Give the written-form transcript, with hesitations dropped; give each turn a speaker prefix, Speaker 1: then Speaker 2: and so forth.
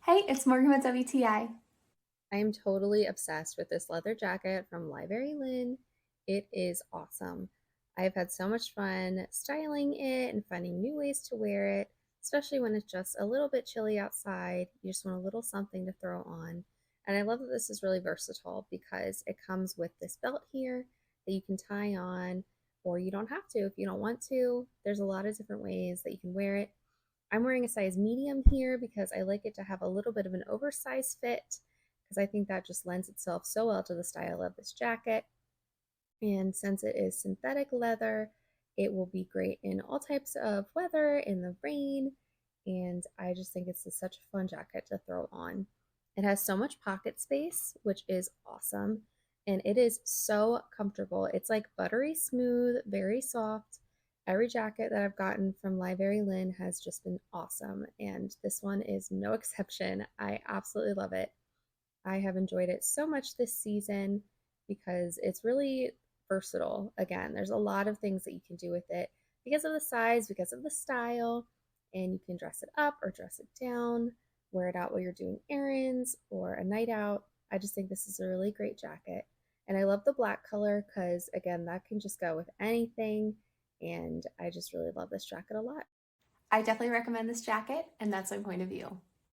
Speaker 1: Hey, it's Morgan with WTI.
Speaker 2: I am totally obsessed with this leather jacket from VAREY LIN. It is awesome. I've had so much fun styling it and finding new ways to wear it, especially when it's just a little bit chilly outside. You just want a little something to throw on. And I love that this is really versatile because it comes with this belt here that you can tie on, or you don't have to if you don't want to. There's a lot of different ways that you can wear it. I'm wearing a size medium here because I like it to have a little bit of an oversized fit because I think that just lends itself so well to the style of this jacket. And since it is synthetic leather, it will be great in all types of weather, in the rain, and I just think it's such a fun jacket to throw on. It has so much pocket space, which is awesome, and it is so comfortable. It's like buttery smooth, very soft. Every jacket that I've gotten from Library Lynn has just been awesome, and this one is no exception. I absolutely love it. I have enjoyed it so much this season because it's really versatile. Again, there's a lot of things that you can do with it because of the size, because of the style, and you can dress it up or dress it down, wear it out while you're doing errands or a night out. I just think this is a really great jacket. And I love the black color because, again, that can just go with anything. And I just really love this jacket a lot.
Speaker 1: I definitely recommend this jacket, and that's my point of view.